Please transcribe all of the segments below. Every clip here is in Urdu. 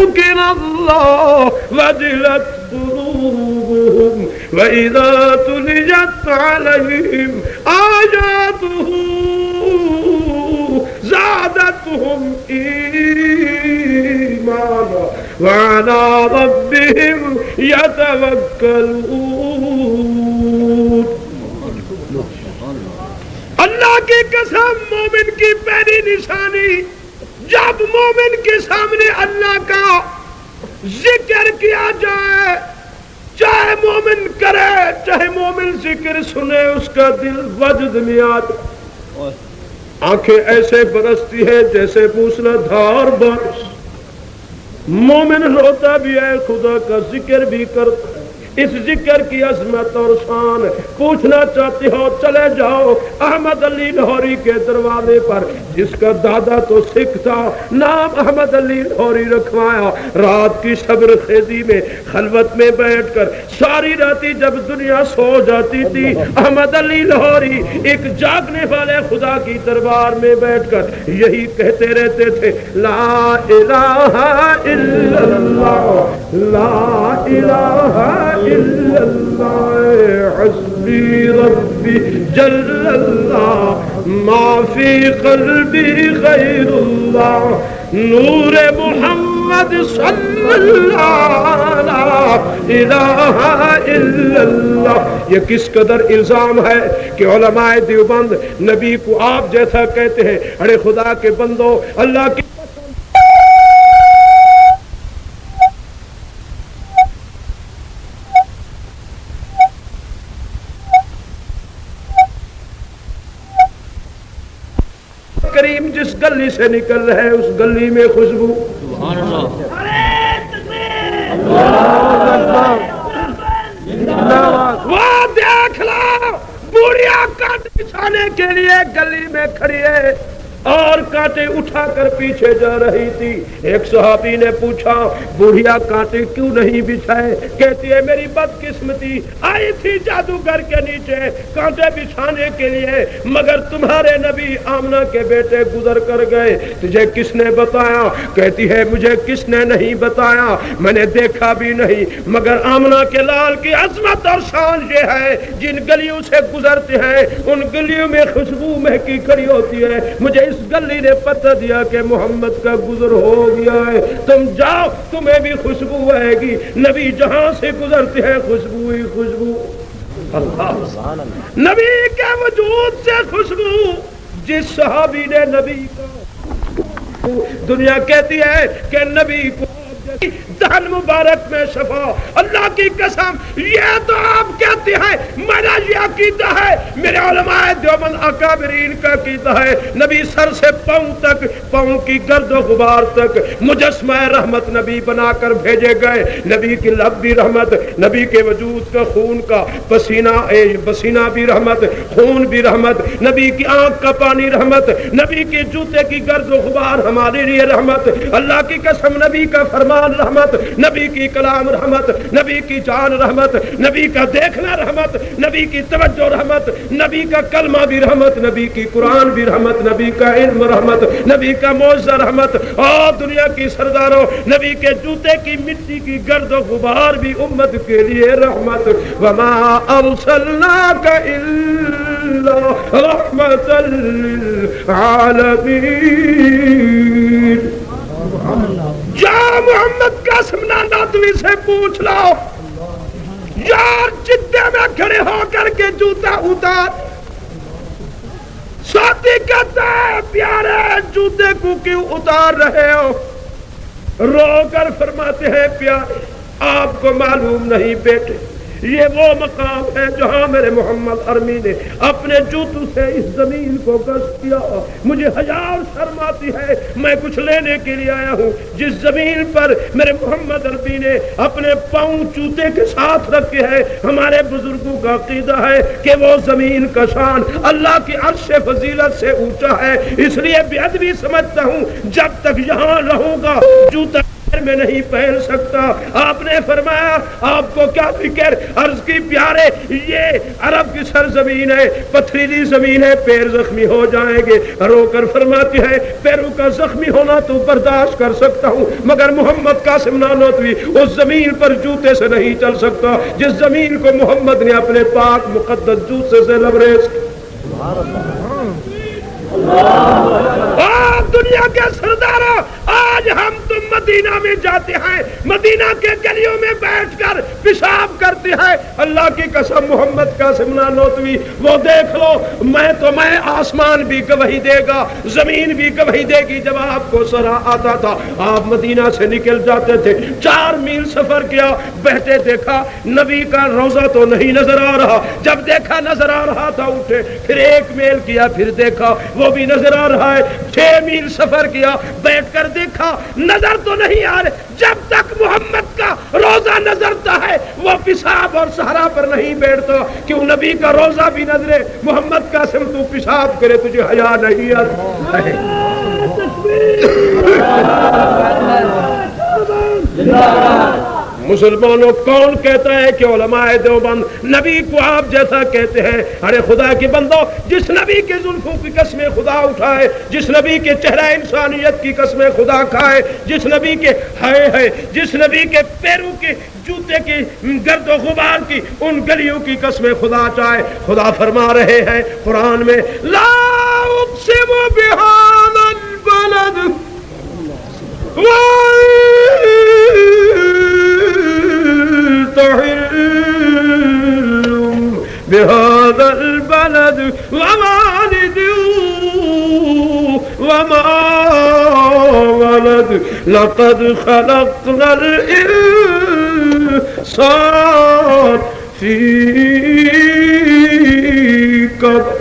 ذکر اللہ وجلت قلوبهم وإذا تليت عليهم آياته زادتهم إيمانا وعلى ربهم يتوكلون. اللہ کی قسم، مومن کی پہلی نشانی جب مومن کے سامنے اللہ کا ذکر کیا جائے، چاہے مومن کرے چاہے مومن ذکر سنے، اس کا دل وجد میں آتا، آنکھیں ایسے برستی ہے جیسے موسلادھار بارش. مومن روتا بھی ہے، خدا کا ذکر بھی کرتا ہے. اس ذکر کی عظمت اور شان پوچھنا چاہتے ہو، چلے جاؤ احمد علی لاہوری کے دروازے پر، جس کا دادا تو سکھ تھا، نام احمد علی لاہوری رکھوایا. رات کی صبر خیزی میں خلوت میں بیٹھ کر ساری راتی جب دنیا سو جاتی تھی، احمد علی لاہوری ایک جاگنے والے خدا کی دربار میں بیٹھ کر یہی کہتے رہتے تھے، لا الہ الا اللہ، لا الہ الا اللہ، حسبی ربی جل اللہ، ما فی قلبی غیر اللہ، نور محمد صلی اللہ لا الہ الا اللہ. یہ کس قدر الزام ہے کہ علماء دیوبند نبی کو آپ جیسا کہتے ہیں. ارے خدا کے بندو، اللہ کی کریم جس گلی سے نکل رہے ہیں اس گلی میں خوشبو. سبحان اللہ. وہ دیکھ لو، بوڑھیا کانٹے بچھانے کے لیے گلی میں کھڑی ہے اور کانٹے اٹھا کر پیچھے جا رہی تھی. ایک صحابی نے پوچھا، بوڑھیا کانٹے کیوں نہیں بچھائے؟ کہتی ہے میری بدقسمتی، آئی تھی جادوگر کے نیچے کانٹے بچھانے کے لیے، مگر تمہارے نبی آمنہ کے بیٹے گزر کر گئے. تجھے کس نے بتایا؟ کہتی ہے مجھے کس نے نہیں بتایا، میں نے دیکھا بھی نہیں، مگر آمنہ کے لال کی عظمت اور شان یہ ہے، جن گلیوں سے گزرتے ہیں ان گلیوں میں خوشبو مہکی کھڑی ہوتی ہے. مجھے اس گلی نے پتہ دیا کہ محمد کا گزر ہو گیا ہے، تم جاؤ تمہیں بھی خوشبو آئے گی. نبی جہاں سے گزرتے ہیں خوشبو ہی خوشبو. اللہ نبی کے وجود سے خوشبو. جس صحابی نے نبی کو، دنیا کہتی ہے کہ نبی کو دہن مبارک میں شفا. اللہ کی قسم یہ تو آپ کہتے ہیں، میرا یہ عقیدہ ہے، میرے علماء دیوبند اکابرین کا عقیدہ ہے، نبی سر سے پاؤں تک، پاؤں کی گرد و غبار تک مجسمہ رحمت نبی بنا کر بھیجے گئے. نبی کی لب بھی رحمت، نبی کے وجود کا خون کا پسینہ بھی رحمت، خون بھی رحمت، نبی کی آنکھ کا پانی رحمت، نبی کے جوتے کی گرد و غبار ہمارے لیے رحمت. اللہ کی قسم نبی کا فرمان رحمت، نبی کی کلام رحمت، نبی کی جان رحمت، نبی کا دیکھنا رحمت، نبی کی توجہ رحمت، نبی کا کلمہ بھی رحمت، نبی کی قرآن بھی رحمت، نبی کا علم رحمت، نبی کا معجزہ رحمت. اور دنیا کی سرداروں، نبی کے جوتے کی مٹی کی گرد و غبار بھی امت کے لیے رحمت. وما ارسلناک الا رحمت للعالمین. یا محمد کا سمنا نادوی سے پوچھ لو، یار جدے میں کھڑے ہو کر کے جوتا اتار. ساتھی کہتا ہے پیارے جوتے کو کیوں اتار رہے ہو؟ رو کر فرماتے ہیں پیارے آپ کو معلوم نہیں بیٹے، یہ وہ مقام ہے جہاں میرے محمد عربی نے اپنے جوتوں سے اس زمین کو گشت کیا. مجھے حیا اور شرم آتی ہے، میں کچھ لینے کے لیے آیا ہوں جس زمین پر میرے محمد عربی نے اپنے پاؤں جوتے کے ساتھ رکھے ہیں. ہمارے بزرگوں کا عقیدہ ہے کہ وہ زمین کا شان اللہ کی عرش فضیلت سے اونچا ہے، اس لیے بے ادبی سمجھتا ہوں جب تک یہاں رہوں گا جوتا میں نہیں پھیل سکتا. آپ نے فرمایا آپ کو کیا فکر؟ عرض کی پیارے یہ عرب کی سرزمین ہے، پتھریلی زمین ہے، پیر زخمی ہو جائیں گے. رو کر فرماتی ہے پیروں کا زخمی ہونا تو برداشت کر سکتا ہوں، مگر محمد قاسم نانوتوی اس زمین پر جوتے سے نہیں چل سکتا جس زمین کو محمد نے اپنے پاک مقدس جوتے سے لبریز. دنیا کے سرداروں، آج ہم تم مدینہ میں جاتے ہیں، مدینہ کے گلیوں میں بیٹھ کر پیشاب کرتے ہیں. اللہ کی قسم محمد قاسم نانوتوی وہ دیکھ لو، میں آسمان بھی گواہی دے گا، زمین بھی گواہی دے گی. جب آپ کو سرا آتا تھا آپ مدینہ سے نکل جاتے تھے، 4 میل سفر کیا، بیٹھے دیکھا نبی کا روضہ تو نہیں نظر آ رہا، جب دیکھا نظر آ رہا تھا اٹھے، پھر 1 میل کیا، پھر دیکھا وہ بھی نظر آ رہا ہے. 6 میل سفر کیا، بیٹھ کر دیکھا نظر تو نہیں آ رہے. جب تک محمد کا روزہ نظرتا ہے وہ پیشاب اور صحرا پر نہیں بیٹھتا. کیوں نبی کا روزہ بھی نظرے، محمد قاسم تو پیشاب کرے تجھے حیا نہیں آتا ہے. مسلمانوں کون کہتا ہے کہ علماء دیوبند نبی کو آپ جیسا کہتے ہیں؟ ارے خدا کے بندو، جس نبی کے زلفوں کی قسمیں خدا اٹھائے، جس نبی کے چہرہ انسانیت کی قسمیں خدا کھائے، جس نبی کے جس نبی کے پیروں کے جوتے کی گرد و غبار کی ان گلیوں کی قسمیں خدا چاہے. خدا فرما رہے ہیں قرآن میں لا اقسم بہذا البلد بهذا البلد ووالد وما ولد لقد خلقنا الإنسان في كبد.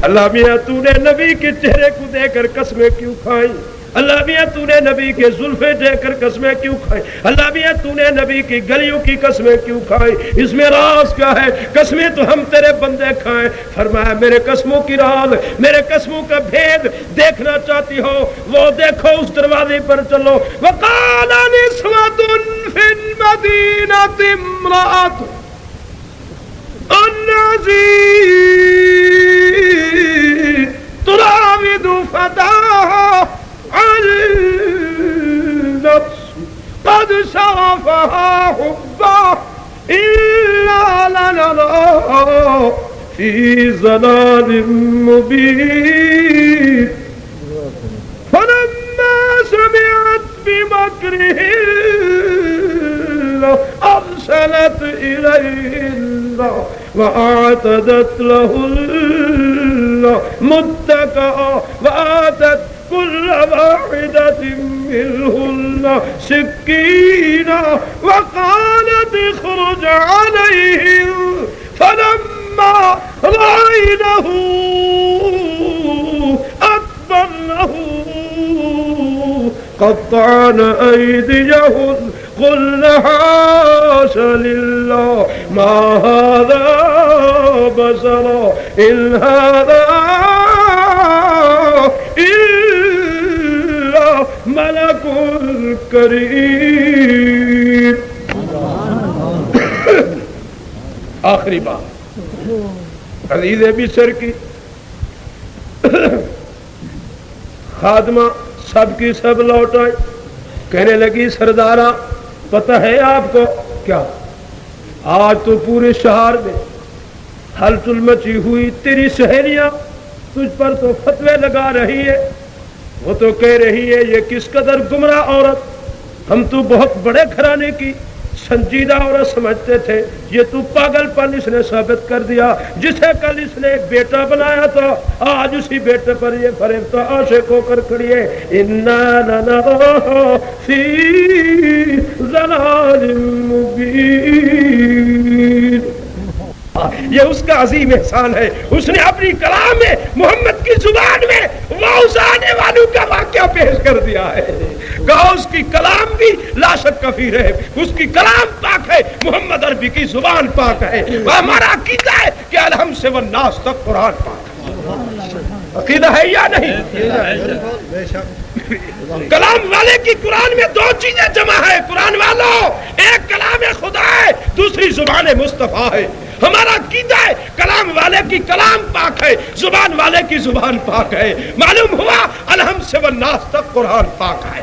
اللہ میاں تو نے نبی کے چہرے کو دے کر قسمیں کیوں کھائیں؟ اللہ میاں تو نے نبی کے زلفیں دے کر قسمیں کیوں کھائیں؟ اللہ میاں تو نے نبی کی گلیوں کی قسمیں کیوں کھائیں؟ اس میں راز کیا ہے؟ قسمیں تو ہم تیرے بندے کھائیں. فرمایا میرے قسموں کی راز، میرے قسموں کا بھید دیکھنا چاہتی ہو وہ دیکھو، اس دروازے پر چلو. وقال نسوة في المدينة امرأة العزيز تراود فتاها عن النفس قد شغفها حبا إلا لنراه في ضلال مبين. فلما سمعت بمكرهن أرسلت إليهن وأعتدت لهن متكئا وآتت كل واحدة منهن سكينا وقالت اخرج عليهم. فلما رأينه أكبرنه قطعن أيديهن قلنا حاش لله ما هذا بشرا إن هذا إلا ملك كريم. آخری بات عزیز مصر کی خادمہ سب کی سب لوٹ آئی، کہنے لگی سردارہ پتہ ہے آپ کو کیا، آج تو پورے شہر میں ہلچل مچی ہوئی، تیری سہیلیاں تجھ پر تو فتوے لگا رہی ہے، وہ تو کہہ رہی ہے یہ کس قدر گمراہ عورت، ہم تو بہت بڑے گھرانے کی سنجیدہ عورت سمجھتے تھے، یہ تو پاگل پن اس نے ثابت کر دیا. جسے کل اس نے ایک بیٹا بنایا تھا آج اسی بیٹے پر یہ فریفتہ عاشق ہو کر کھڑی ہے. اِنَّا لَنَرَاهُ فِي ضَلَالٍ مُبِينٍ. یہ اس کا عظیم احسان ہے، اس نے اپنی کلام میں محمد کی زبان میں وہ اس آنے والوں کا واقعہ پیش کر دیا ہے. کہا اس کی کلام بھی لا شک کفیر ہے، اس کی کلام پاک ہے، محمد عربی کی زبان پاک ہے. وہ ہمارا عقیدہ ہے کہ الحمد سے والناس تک قرآن پاک ہے. عقیدہ ہے یا نہیں؟ کلام والے کی قرآن میں دو چیزیں جمع ہے قرآن والوں، ایک کلام خدا ہے، دوسری زبان مصطفیٰ ہے۔ ہمارا عقیدہ ہے کلام والے کی کلام پاک ہے، زبان والے کی زبان پاک ہے۔ معلوم ہوا الحمد سے والناس تک قرآن پاک ہے۔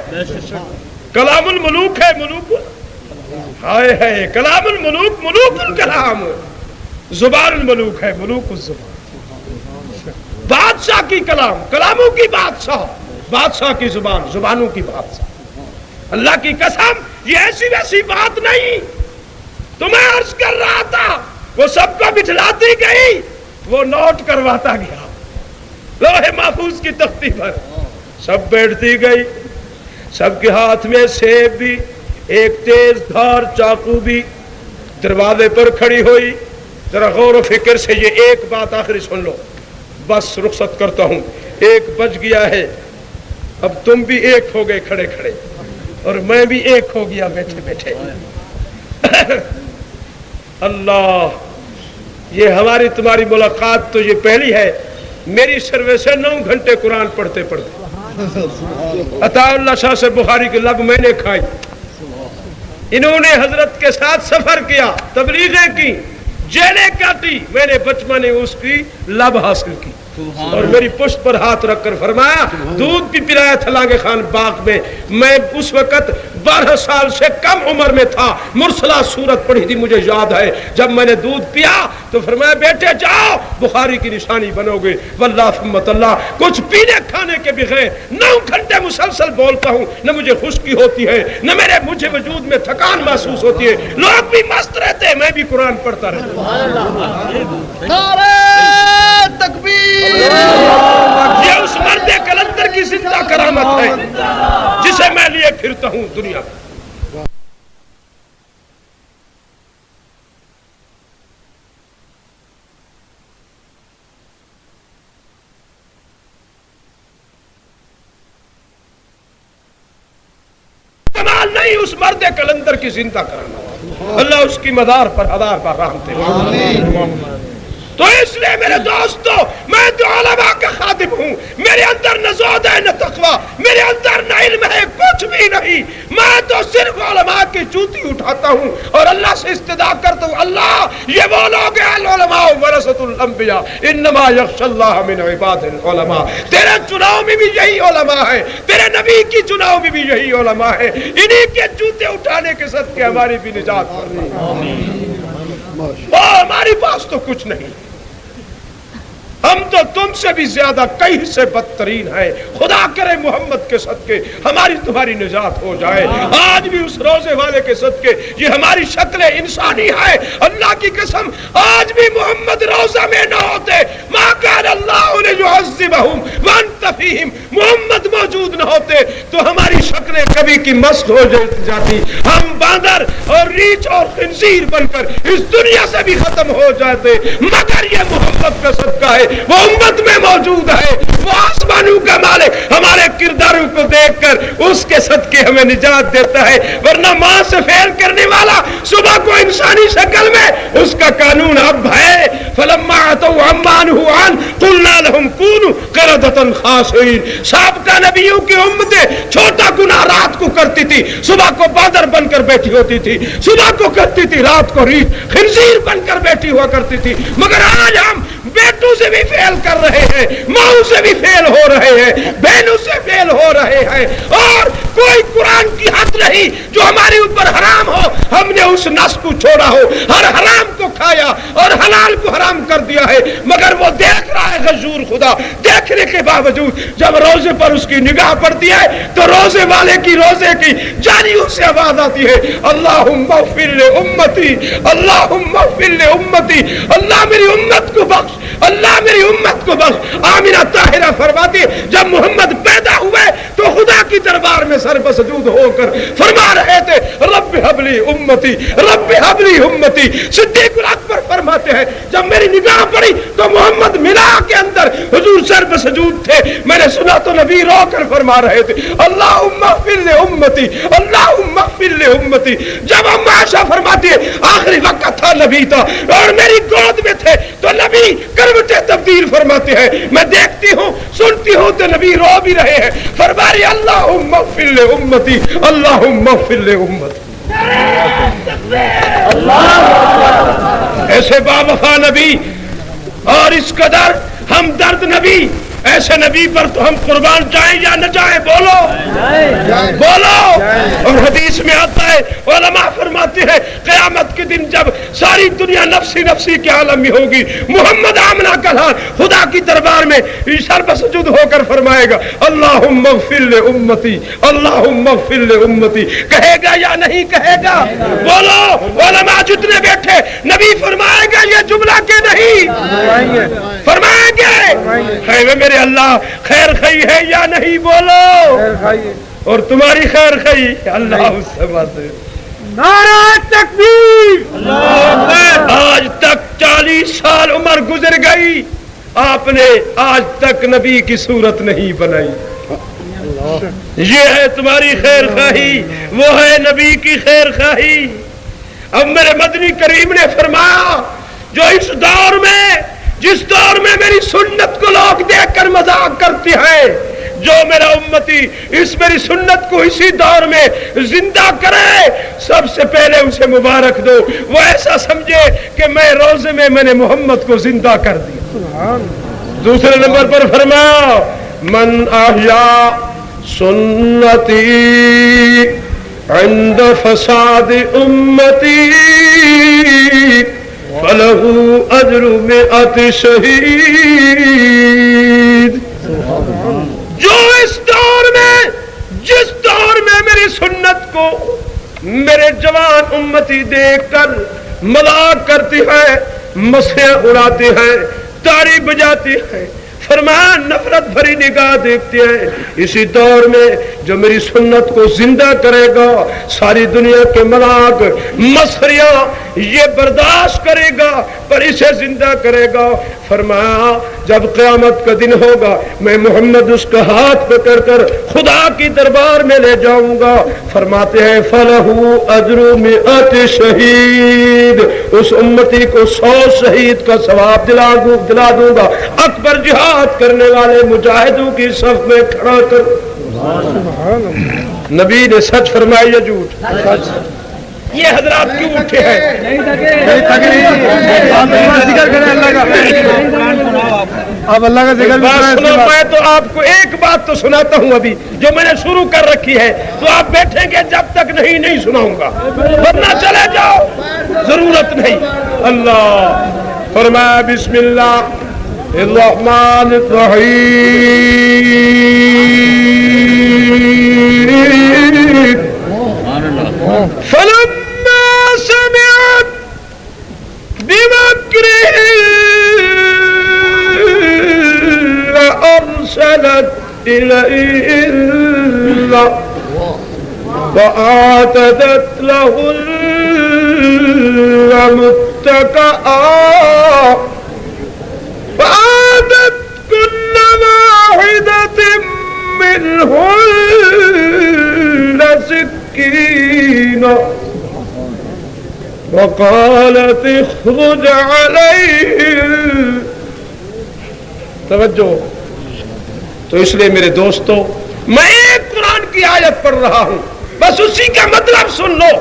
کلام الملوک ہے، ملوک ہائے ہے، کلام الملوک ملوک الکلام، زبان الملوک ہے، ملوک الزبان۔ بادشاہ کی کلام، کلاموں کی بادشاہ، بادشاہ کی زبان، زبانوں کی بادشاہ۔ اللہ کی قسم یہ ایسی ویسی بات نہیں، تمہیں عرض کر رہا تھا وہ سب کو بٹھلاتی گئی، وہ نوٹ کرواتا گیا لوح محفوظ کی تختی پر، سب بیٹھتی گئی، سب کے ہاتھ میں سیب بھی، ایک تیز دھار چاقو بھی، دروازے پر کھڑی ہوئی۔ ذرا غور و فکر سے یہ ایک بات آخری سن لو، بس رخصت کرتا ہوں، ایک بج گیا ہے، اب تم بھی ایک ہو گئے کھڑے کھڑے، اور میں بھی ایک ہو گیا بیٹھے بیٹھے۔ اللہ، یہ ہماری تمہاری ملاقات تو یہ پہلی ہے، میری سروس ہے 9 گھنٹے قرآن پڑھتے پڑھتے۔ عطا اللہ شاہ سے بخاری کی لب میں نے کھائی، انہوں نے حضرت کے ساتھ سفر کیا، تبلیغیں کی، جیلیں کاٹی، میں نے بچپن میں اس کی لب حاصل کی، اور میری پشت پر ہاتھ رکھ کر فرمایا دودھ بھی پلایا تھا لانگے خان باغ میں اس وقت 12 سال سے کم عمر میں تھا، مرسلہ سورت پڑھی تھی مجھے یاد ہے، جب میں نے دودھ پیا تو فرمایا بیٹے جاؤ بخاری کی نشانی بنو گے، واللہ ثم اللہ، کچھ پینے کھانے کے بغیر 9 گھنٹے مسلسل بولتا ہوں، نہ مجھے خشکی ہوتی ہے، نہ مجھے وجود میں تھکان محسوس ہوتی ہے، لوگ بھی مست رہتے ہیں، میں بھی قرآن پڑھتا رہتا ہوں۔ تکبیر! یہ اس مرد کلندر کی زندہ کرامت ہے جسے میں لیے پھرتا ہوں دنیا میں۔ کمال نہیں اس مرد کلندر کی زندہ کرامت، اللہ اس کی مدار پر ہزار بار رحمت۔ تو اس لیے میرے دوستو میں تو علماء کا خادم ہوں، میرے اندر نہ زہد ہے نہ تقویٰ، میرے اندر نہ علم ہے، کچھ بھی نہیں، میں تو صرف علماء کی چوٹی اٹھاتا ہوں اور اللہ سے استدعا کرتا ہوں، اللہ یہ وہ لوگ ہیں العلماء ورثۃ الانبیاء انما یخشی اللہ من عباد العلماء، تیرے چناؤ میں بھی یہی علماء ہے، تیرے نبی کی چناؤ میں بھی یہی علماء ہے، انہی کے جوتے اٹھانے کے صدقے ہماری بھی نجات فرما۔ ہمارے پاس تو کچھ نہیں، ہم تو تم سے بھی زیادہ کئی سے بدترین ہیں، خدا کرے محمد کے صدقے ہماری تمہاری نجات ہو جائے۔ آج بھی اس روزے والے کے صدقے یہ ہماری شکل انسانی ہے، اللہ کی قسم آج بھی محمد روزہ میں نہ ہوتے، ما کان اللہ لیعذبہم وانت فیہم، محمد موجود نہ ہوتے تو ہماری شکلیں کبھی کی مست ہو جاتی، ہم باندر اور ریچھ اور خنزیر بن کر اس دنیا سے بھی ختم ہو جاتے، مگر یہ محمد کا صدقہ ہے، وہ امت میں موجود ہے، وہ آسمانوں کا مالک ہمارے کرداروں کو دیکھ کر اس کے صدقے ہمیں نجات دیتا ہے، ورنہ ماں سے فیل کرنے والا صبح کو انسانی شکل میں اس کا قانون اب ہے، فلما اتوا عما نهوا عنه قلنا لهم كونوا قردة خاسئين۔ سابقہ نبیوں کی امتیں چھوٹا گناہ رات کو کرتی تھی، صبح کو بادر بن کر بیٹھی ہوتی تھی، صبح کو کرتی تھی، رات کو ریچھ خنزیر بن کر بیٹھی ہوا کرتی تھی، مگر آج ہم بیٹوں سے بھی فیل کر رہے ہیں، ماؤں سے بھی فیل ہو رہے ہیں، بہنوں سے فیل ہو رہے ہیں، اور کوئی قرآن کی حد نہیں جو ہمارے اوپر حرام ہو ہم نے اس نس کو چھوڑا ہو، ہر حرام کو کھایا اور حلال کو حرام کر دیا ہے، مگر وہ دیکھ رہا ہے غیور خدا، دیکھنے کے باوجود جب روزے پر اس کی نگاہ پڑتی ہے تو روزے والے کی روزے کی جانیوں سے آواز آتی ہے، اللہم اغفر لامتی، اللہم اغفر لامتی، اللہ میری امت کو بخش، اللہ میری امت کو بخش۔ آمینہ طاہرہ فرماتی جب محمد پیدا ہوئے تو خدا کی دربار میں سر بسجود ہو کر فرما رہے تھے رب حب لی امتی، رب حب لی امتی۔ صدیق الاکبر فرماتے ہیں جب میری نگاہ پڑی تو محمد ملا کے اندر حضور سر بسجود تھے، میں نے سنا تو نبی رو کر فرما رہے تھے اللہم اغفر لی امتی، اللہم اللہم اغفر لأمتی. جب ام عائشہ فرماتی ہے آخری وقت تھا نبی تھا اور میری گود میں تھے تو نبی کروٹیں تبدیل فرماتے ہیں. میں دیکھتی ہوں سنتی ہوں تو نبی رو بھی رہے ہیں. فرمایا اللہم اغفر لأمتی اللہم اغفر لأمتی. ایسے با وفا نبی اور اس قدر ہمدرد نبی, ایسے نبی پر تو ہم قربان جائیں یا نہ جائیں؟ بولو بولو. اور حدیث میں آتا ہے علماء فرماتے ہیں قیامت کے دن جب ساری دنیا نفسی نفسی کے عالم میں ہوگی, محمد آمنہ کا لال خدا کی دربار میں سر بسجود ہو کر فرمائے گا اللہم اغفر لأمتی اللہم اغفر لأمتی. کہے گا یا نہیں کہے گا؟ بولو. علماء جتنے بیٹھے نبی فرمائے گا یہ جملہ کہ نہیں فرمائیں گے؟ ہے میرے اللہ خیر خی ہے یا نہیں؟ بولو. اور تمہاری خیر خی اللہ اس سے بات ہے. نعرہ تکبیر. آج تک 40 سال عمر گزر گئی, آپ نے آج تک نبی کی صورت نہیں بنائی. یہ ہے تمہاری خیر خواہی, وہ ہے نبی کی خیر خواہی. اب میرے مدنی کریم نے فرمایا جو اس دور میں جس دور میں میری سنت کو لوگ دیکھ کر مذاق کرتے ہیں, جو میرا امتی اس میری سنت کو اسی دور میں زندہ کرے سب سے پہلے اسے مبارک دو. وہ ایسا سمجھے کہ میں روزے میں نے محمد کو زندہ کر دیا. دوسرے نمبر پر فرمایا من احیا سنتی عند فساد امتی فَلَهُ أَجْرُ مِئَةِ شَهِيدٍ. جو اس دور میں جس دور میں میری سنت کو میرے جوان امتی دیکھ کر مذاق کرتی ہے, مسیاں اڑاتی ہے, تاڑی بجاتی ہے, فرمایا نفرت بھری نگاہ دیکھتے ہیں, اسی دور میں جو میری سنت کو زندہ کرے گا ساری دنیا کے مذاق مسخریاں یہ برداشت کرے گا پر اسے زندہ کرے گا. فرمایا جب قیامت کا دن ہوگا میں محمد اس کا ہاتھ پکڑ کر خدا کی دربار میں لے جاؤں گا. فرماتے ہیں فَلَهُ أَجْرُ مِئَةِ شَهِيدٍ. اس امتی کو 100 شہید کا ثواب دلا دوں گا. اکبر جہاد کرنے والے مجاہدوں کی صف میں کھڑا کر. نبی نے سچ فرمایا یا جھوٹ؟ یہ حضرات کیوں اٹھے ہیں؟ اب اللہ کا ذکر میں تو آپ کو ایک بات تو سناتا ہوں ابھی جو میں نے شروع کر رکھی ہے, تو آپ بیٹھیں گے جب تک نہیں سناؤں گا, ورنہ چلے جاؤ, ضرورت نہیں. اللہ فرمایا بسم اللہ الرحمن الرحیم فلما سمعت بمكرهن أرسلت إليهن وأعتدت لهن متكئا فآتت كل واحدة منهن سكينا وقالت اخرج عليهم. توجہ. تو اس لیے میرے دوستو میں ایک قرآن کی آیت پڑھ رہا ہوں, بس اسی کا مطلب سن لو.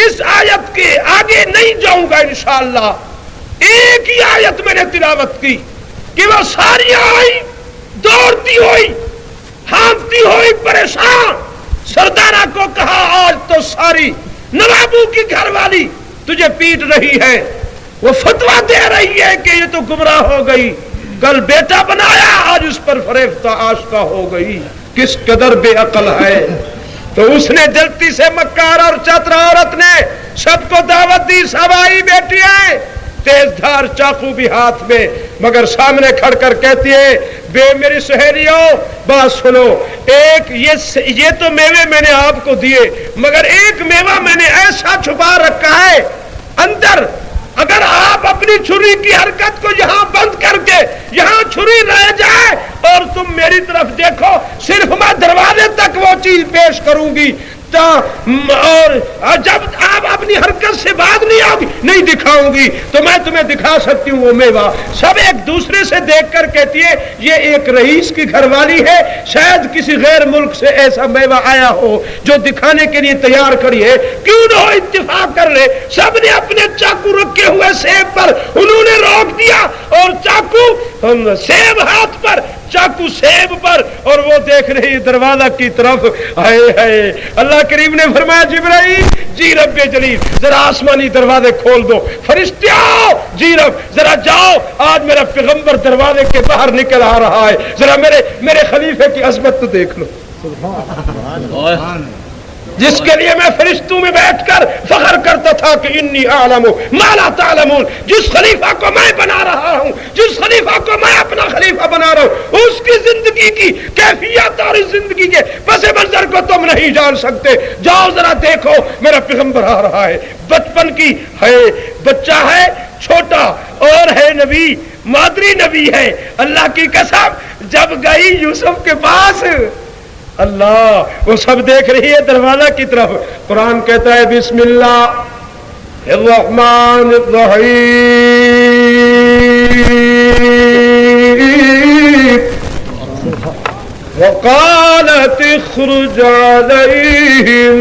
اس آیت کے آگے نہیں جاؤں گا انشاءاللہ. ایک ہی آیت میں نے تلاوت کی کہ وہ ساری آئی دوڑتی ہوئی ہانپتی ہوئی پریشان سردارہ کو کہا آج تو ساری نوابوں کی گھر والی تجھے پیٹ رہی ہے, وہ فتویٰ دے رہی ہے کہ یہ تو گمراہ ہو گئی, کل بیٹا بنایا آج اس پر فریفتہ آشکا ہو گئی, کس قدر بے عقل ہے. تو اس نے جلدی سے مکار اور چتر عورت نے سب کو دعوت دی, سب آئی بیٹی ہے, تیز دھار چاقو بھی ہاتھ میں, مگر سامنے کھڑ کر کہتی ہے بے میری سہیلیوں بات سنو, ایک یہ تو میوے میں نے آپ کو دیے, مگر ایک میوہ میں نے ایسا چھپا رکھا ہے اندر, اگر اپنی چھری کی حرکت کو یہاں بند کر کے یہاں چھری رہ جائے اور تم میری طرف دیکھو، صرف میں دروازے تک وہ چیز پیش کروں گی، اور جب آپ اپنی حرکت سے بات نہیں دکھاؤں گی تو میں تمہیں دکھا سکتی ہوں وہ میوہ۔ سب ایک دوسرے سے دیکھ کر کہتی ہے یہ ایک رئیس کی گھر والی ہے، شاید کسی غیر ملک سے ایسا میوہ آیا ہو جو دکھانے کے لیے تیار کری ہے، کیوں نہ ہو اتفاق کر لے۔ سب نے اپنے چاقو رکھے ہوئے سیب پر انہوں نے روک دیا، اور چاقو سیب ہاتھ پر، چاقو سیب پر، اور وہ دیکھ رہی دروازہ کی طرف۔ ہائے ہائے، اللہ کریم نے فرمایا جبرائیل جی رب جلیل ذرا آسمانی دروازے کھول دو، فرشتے آؤ جی رب ذرا جاؤ، آج میرا پیغمبر دروازے کے باہر نکل آ رہا ہے، ذرا میرے خلیفے کی عظمت تو دیکھ لو، جس کے لیے میں فرشتوں میں بیٹھ کر فخر کرتا تھا کہ انی اعلم ما لا تعلمون۔ جس خلیفہ کو میں بنا رہا ہوں، جس خلیفہ کو میں اپنا خلیفہ بنا رہا ہوں، اس کی زندگی کی کیفیت اور اس زندگی کے پس منظر کو تم نہیں جان سکتے۔ جاؤ ذرا دیکھو میرا پیغمبر آ رہا ہے، بچپن کی ہے، بچہ ہے چھوٹا، اور ہے نبی، مادری نبی ہے۔ اللہ کی قسم جب گئی یوسف کے پاس، اللہ وہ سب دیکھ رہی ہے دروازہ کی طرف۔ قرآن کہتا ہے بسم اللہ الرحمن الرحیم، وقالت اخرج علیہم،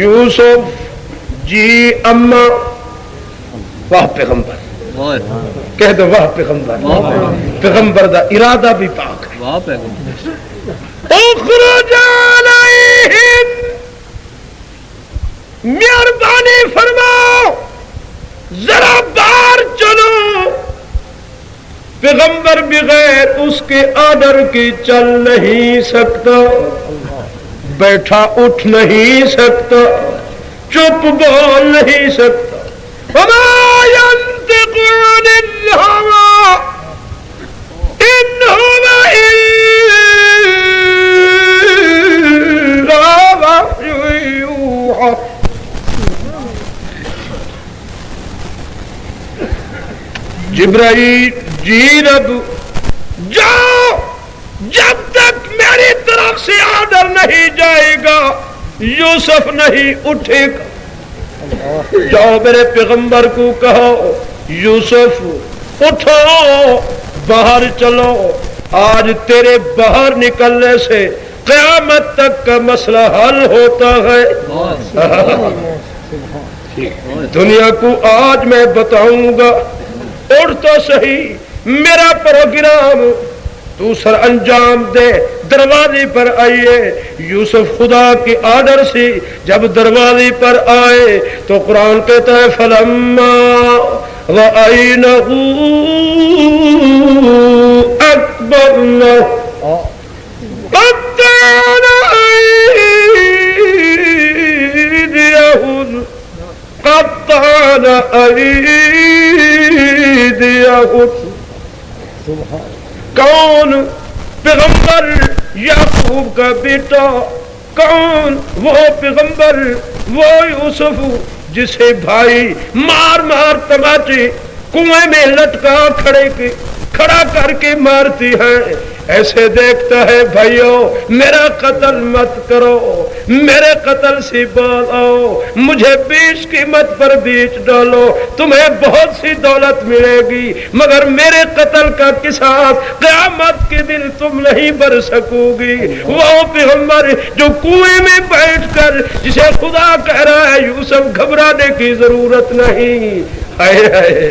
یوسف جی اما، واہ پیغمبر کہہ دو، واہ پیغمبر، پیغمبر دا ارادہ بھی پاک ہے۔ اخرج علیہم، مہربانی فرماؤ ذرا باہر چلو۔ پیغمبر بغیر اس کے آرڈر کی چل نہیں سکتا، بیٹھا اٹھ نہیں سکتا، چپ بول نہیں سکتا۔ وما ينطق عن الهوى إن هو إلا وحي يوحى۔ جبرائیل جی رب جاؤ، جب تک میری طرف سے آرڈر نہیں جائے گا یوسف نہیں اٹھے گا۔ جاؤ میرے پیغمبر کو کہو یوسف اٹھو، باہر چلو، آج تیرے باہر نکلنے سے قیامت تک کا مسئلہ حل ہوتا ہے۔ دنیا کو آج میں بتاؤں گا، اٹھ تو صحیح، میرا پروگرام تو سر انجام دے۔ دروازے پر آئیے، یوسف خدا کے آرڈر سے جب دروازے پر آئے تو قرآن کہتا ہے فلما رأینہ اکبرنہ قطعن ایدیہن، قطعن ایدیہن۔ کون؟ پیغمبر یعقوب کا بیٹا۔ کون؟ وہ پیغمبر، وہ یوسف جسے بھائی مار مار تماچے کنویں میں لٹکا کھڑا کر کے مارتی ہے۔ ایسے دیکھتا ہے بھائیو میرا قتل مت کرو، میرے قتل سے بال آؤ، مجھے بیچ قیمت پر بیچ ڈالو، تمہیں بہت سی دولت ملے گی، مگر میرے قتل کا قصاص قیامت کے دن تم نہیں بھر سکو گی۔ وہ پیغمبر جو کنویں میں بیٹھ کر جسے خدا کہہ رہا ہے یوسف گھبرانے کی ضرورت نہیں۔ ہائے ہائے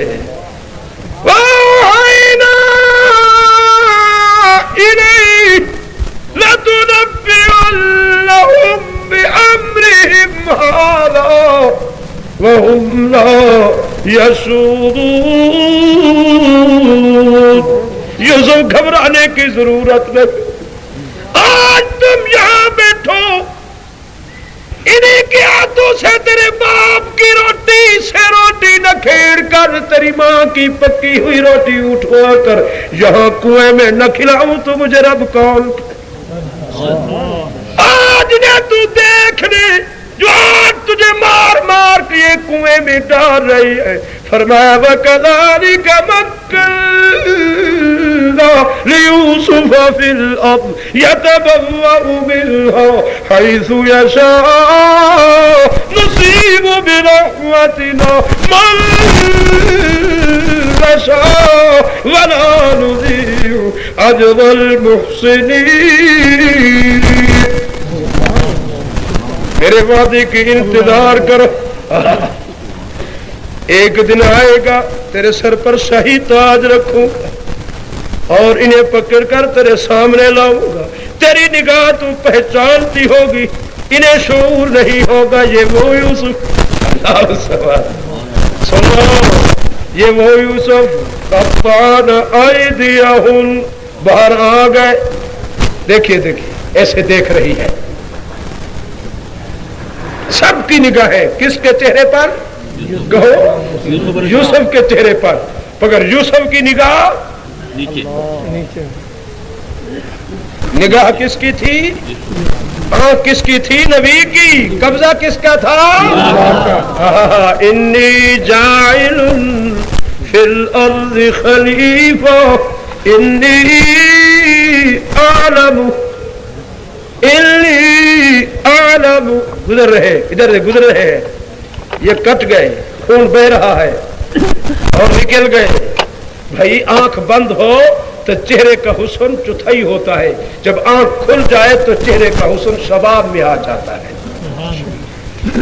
وَهُمْ لَا يَشْعُرُونَ۔ یوسف گھبرانے کی ضرورت نہیں، آج تم یہاں بیٹھو، انہی کے ہاتھوں سے تیرے باپ کی روٹی سے روٹی نہ کھیڑ کر تیری ماں کی پکی ہوئی روٹی اٹھوا کر یہاں کنویں میں نہ کھلاؤں تو مجھے رب کون؟ آج نے تو دیکھنے جو آج تجھے مار مار کے یہ کنویں میں ڈال رہی ہے، فرمایا وَكَذَلِكَ مَكَّنَّا ليوسف في الأرض يتبوأ منها حيث يشاء نصيب برحمتنا من نشاء ولا نضيع أجر المحسنين. میرے وعدے کی انتظار کرو، ایک دن آئے گا تیرے سر پر شاہی تاج رکھوں اور انہیں پکڑ کر تیرے سامنے لاؤں گا. تیری نگاہ تو پہچانتی ہوگی، انہیں شعور نہیں ہوگا یہ وہ یوسف. سنو، یہ وہ یوسف قطعن ایدیہم، باہر آ گئے. دیکھیے دیکھیے ایسے دیکھ رہی ہے، سب کی نگاہ ہے کس کے چہرے پر؟ کہو یوسف کے چہرے پر. مگر یوسف کی نگاہ نگاہ کس کی تھی؟ آنکھ کس کی تھی؟ نبی کی. قبضہ کس کا تھا؟ انی جاعل فی الارض خلیفہ انی اعلم گزر رہے ادھر سے گزر رہے ہیں، یہ کٹ گئے، خون بہ رہا ہے اور نکل گئے. بھائی آنکھ بند ہو تو چہرے کا حسن چوتھائی ہوتا ہے، جب آنکھ کھل جائے تو چہرے کا حسن شباب میں آ جاتا ہے.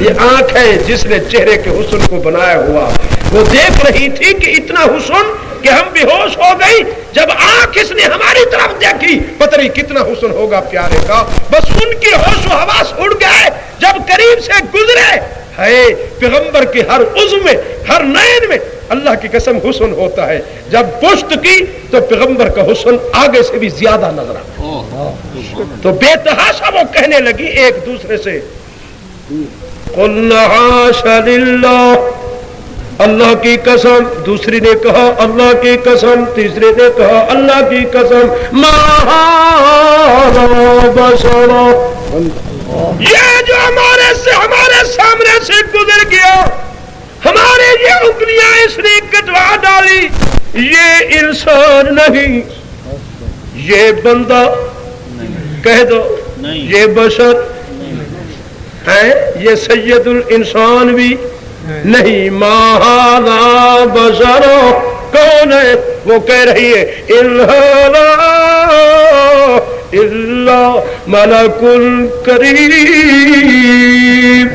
یہ آنکھ ہے جس نے چہرے کے حسن کو بنایا ہوا. وہ دیکھ رہی تھی کہ اتنا حسن کہ ہم بے ہوش ہو گئی. جب آنکھ اس نے ہماری طرف دیکھی پتہ نہیں کتنا حسن ہوگا پیارے کا. بس ان کی ہوش و حواس اڑ گئے. جب قریب سے گزرے ہے پیغمبر کے ہر عضو میں ہر نین میں اللہ کی قسم حسن ہوتا ہے. جب پشت کی تو پیغمبر کا حسن آگے سے بھی زیادہ نظر آتا. تو بے تحاشا وہ کہنے لگی ایک دوسرے سے قُلْنَا حَاشَ لِلَّهِ، اللہ کی قسم. دوسری نے کہا اللہ کی قسم. تیسرے نے کہا اللہ کی قسم. مَا هَٰذَا بَشَرٌ، یہ جو ہمارے سامنے سے گزر گیا، ہمارے یہ انگلیاں اس نے کٹوا ڈالی، یہ انسان نہیں، یہ بندہ کہہ دو، یہ بشر ہے، یہ سید الانسان بھی نہیں. ما هذا بشر، کون ہے؟ وہ کہہ رہی ہے ان هذا الا ملک کریم.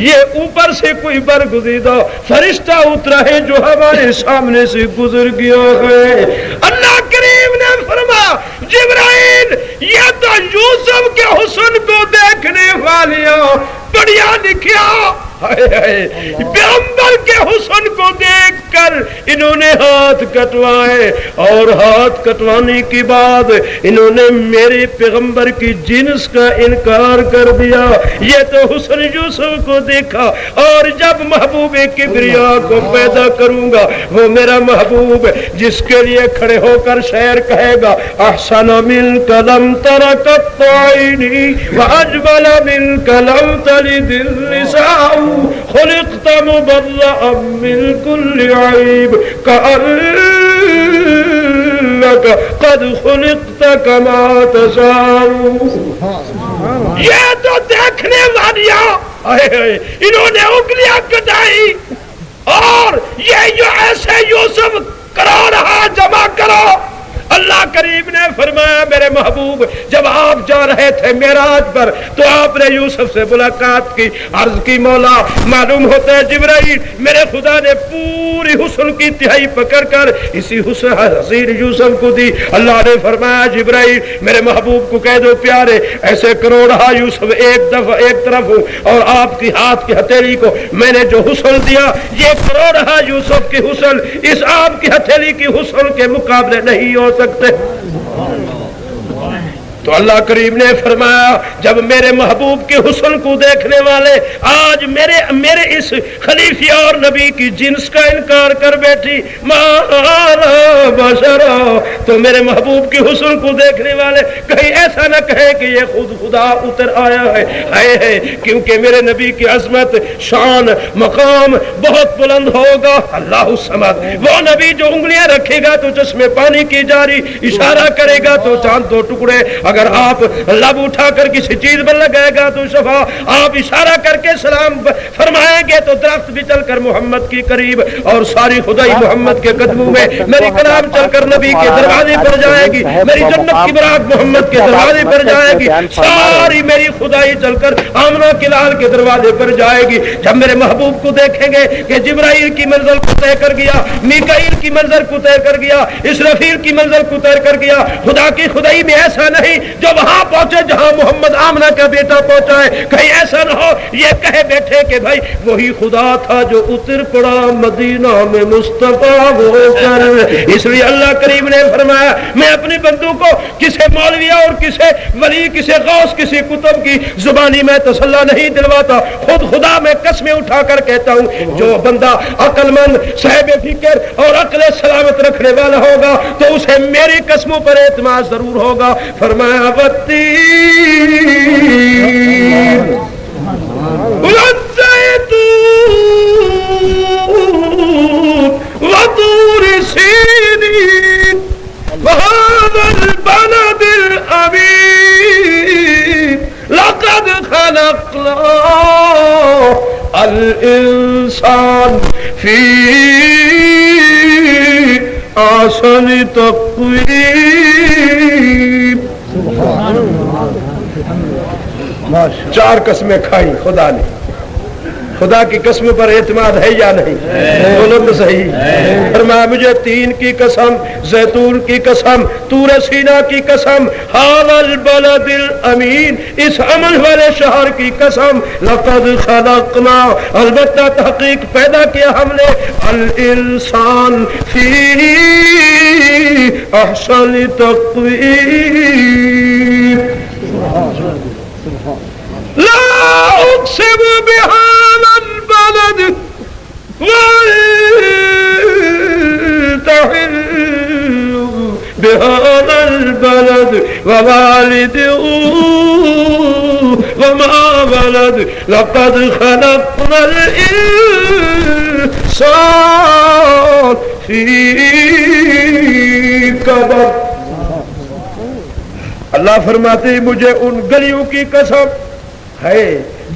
یہ اوپر سے کوئی برگزیدہ فرشتہ اترا ہے جو ہمارے سامنے سے گزر گیا ہے. اللہ کریم نے فرمایا جبرائیل یہ تو یوسف کے حسن کو دیکھنے والیاں بڑھیا لکھیا پیغمبر کے حسن کو دیکھ کر انہوں نے ہاتھ کٹوائے اور ہاتھ کٹوانے کے بعد انہوں نے میرے پیغمبر کی جنس کا انکار کر دیا. یہ تو حسن یوسف کو دیکھا. اور جب محبوب کبریا کو پیدا کروں گا وہ میرا محبوب جس کے لیے کھڑے ہو کر شعر کہے گا احسن منک لم تر قط عینی واجمل منک لم تلد النساء خلقت مبرأ من كل عیب كأنك قد خلقت كما تشاء. یہ تو دیکھنے والیاں انہوں نے انگلیاں کٹائی اور یہ جو ایسے یوسف کرو رہا جمع کرو. اللہ کریم نے فرمایا میرے محبوب جب آپ جا رہے تھے معراج پر تو آپ نے یوسف سے ملاقات کی. عرض کی مولا معلوم ہوتا ہے جبرائیل میرے خدا نے پوری حسن کی تہائی پکڑ کر اسی حسن حسین یوسف کو دی. اللہ نے فرمایا جبرائیل میرے محبوب کو کہہ دو پیارے ایسے کرو رہا یوسف ایک طرف ہوں اور آپ کی ہاتھ کی ہتھیلی کو میں نے جو حسن دیا یہ کرو رہا یوسف کی حسن اس آپ کی ہتھیلی کی حسن کے مقابلے نہیں ہو سکتے. تو تو اللہ کریم نے فرمایا جب میرے محبوب کے حسن کو دیکھنے والے آج میرے اس خلیفہ اور نبی کی جنس کا انکار کر بیٹھی مارا بشرا، تو میرے محبوب کے حسن کو دیکھنے والے کہیں ایسا نہ کہے کہ یہ خود خدا اتر آیا ہے کیونکہ میرے نبی کی عظمت شان مقام بہت بلند ہوگا۔ اللہ الصمد، وہ نبی جو انگلیاں رکھے گا تو چشمے پانی کی جاری، اشارہ کرے گا تو چاند دو ٹکڑے، اگر آپ لب اٹھا کر کسی چیز پر لگائے گا تو شفا، آپ اشارہ کر کے سلام فرمائیں گے تو درخت بھی چل کر محمد کی قریب، اور ساری خدائی محمد کے قدموں میں، میری کلام چل کر نبی کے دروازے پر جائے گی، میری جنت کی براق محمد کے دروازے پر جائے گی، ساری میری خدائی چل کر آمنہ کے لال کے دروازے پر جائے گی۔ جب میرے محبوب کو دیکھیں گے کہ جبرائیل کی منزل کو طے کر گیا، میکائیل کی منزل کو طے کر گیا، اسرافیل کی منزل کو طے کر گیا، خدا کی خدائی میں ایسا نہیں جو وہاں پہنچے جہاں محمد آمنہ کا بیٹا پہنچا ہے، کہیں ایسا نہ ہو یہ کہے بیٹھے کہ بھائی وہی خدا تھا جو اتر پڑا مدینہ میں مصطفیٰ ہو کر۔ اس لیے اللہ کریم نے فرمایا میں اپنے بندوں کو کسے مولوی اور کسے ولی، کسے غوث، کسی کتب کی زبانی میں تسلی نہیں دلواتا، خود خدا میں قسمیں اٹھا کر کہتا ہوں جو بندہ عقل مند صاحب فکر اور عقل سلامت رکھنے والا ہوگا تو اسے میری قسموں پر اعتماد ضرور ہوگا۔ فرمایا والتین والزیتون وطور سینین وهذا البلد الأمين لقد خلقنا الإنسان في أحسن تقويم۔ چار قسمیں کھائی خدا نے، خدا کی قسم پر اعتماد ہے یا نہیں؟ بولو تو صحیح۔ فرمایا مجھے تین کی قسم، زیتون کی قسم، طور سینا کی قسم، ھذا البلد الامین، اس امن والے شہر کی قسم، لقد خلقنا، البتہ تحقیق پیدا کیا ہم نے، الانسان فی احسن تقویم۔ لا اقسم بهذا البلد والتحل بهذا البلد ووالد وما ولد لقد خلقنا الإنسان في كبد۔ اللہ فرماتے ہیں مجھے ان گلیوں کی قسم ہے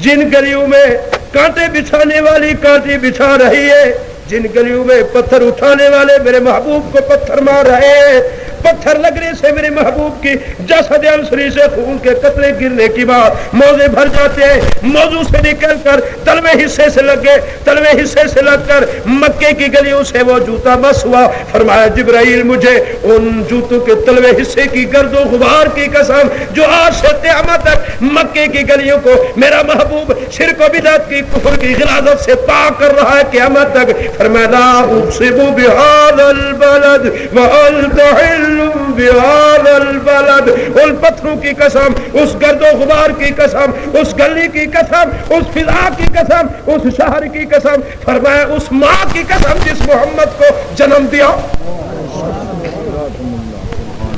جن گلیوں میں کانٹے بچھانے والی کانٹے بچھا رہی ہے، جن گلیوں میں پتھر اٹھانے والے میرے محبوب کو پتھر مار رہے ہیں، پتھر لگنے سے میرے محبوب کی جسد انصری سے خون کے قطرے گرنے کی بعد موزے بھر جاتے ہیں، موضوع سے نکل کر تلوے حصے سے لگ گئے، تلوے حصے سے لگ کر مکے کی گلیوں سے وہ جوتا مس ہوا۔ فرمایا جبرائیل مجھے ان جوتوں کے تلوے حصے کی گرد و غبار کی قسم جو آج سے قیامت تک مکے کی گلیوں کو میرا محبوب شرک و بدعت کی کفر کی غلاظت سے پاک کر رہا ہے قیامت تک۔ فرمایا لا اقسم بهذا البلد وانت حل بهذا البلد، ان پتھروں کی قسم، اس گرد و غبار کی قسم، اس گلی کی قسم، اس فضا کی قسم، اس شہر کی قسم، فرمایا اس ماں کی قسم جس محمد کو جنم دیا۔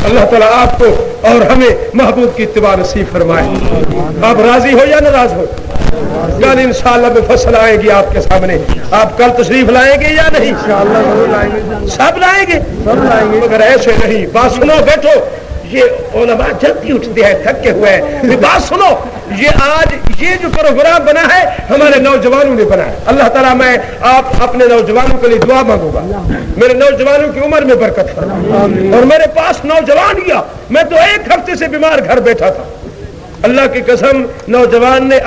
اللہ تعالیٰ آپ کو اور ہمیں محبوب کی اتباع نصیب فرمائے۔ آپ راضی ہو یا ناراض ہو؟ کل انشاءاللہ مفصل آئے گی آپ کے سامنے، آپ کل تشریف لائیں گے یا نہیں؟ سب لائیں گے، مگر ایسے نہیں۔ بات سنو بیٹھو، یہ علماء جلدی اٹھتے ہیں تھکے ہوئے ہیں، بات سنو، یہ آج یہ جو پروگرام بنا ہے ہمارے نوجوانوں نے بنا ہے۔ اللہ تعالیٰ میں آپ اپنے نوجوانوں کے لیے دعا مانگوں گا، میرے نوجوانوں کی عمر میں برکت فرمائے۔ اور میرے پاس نوجوان گیا، میں تو ایک ہفتے سے بیمار گھر بیٹھا تھا، اللہ کی قسم نوجوان نے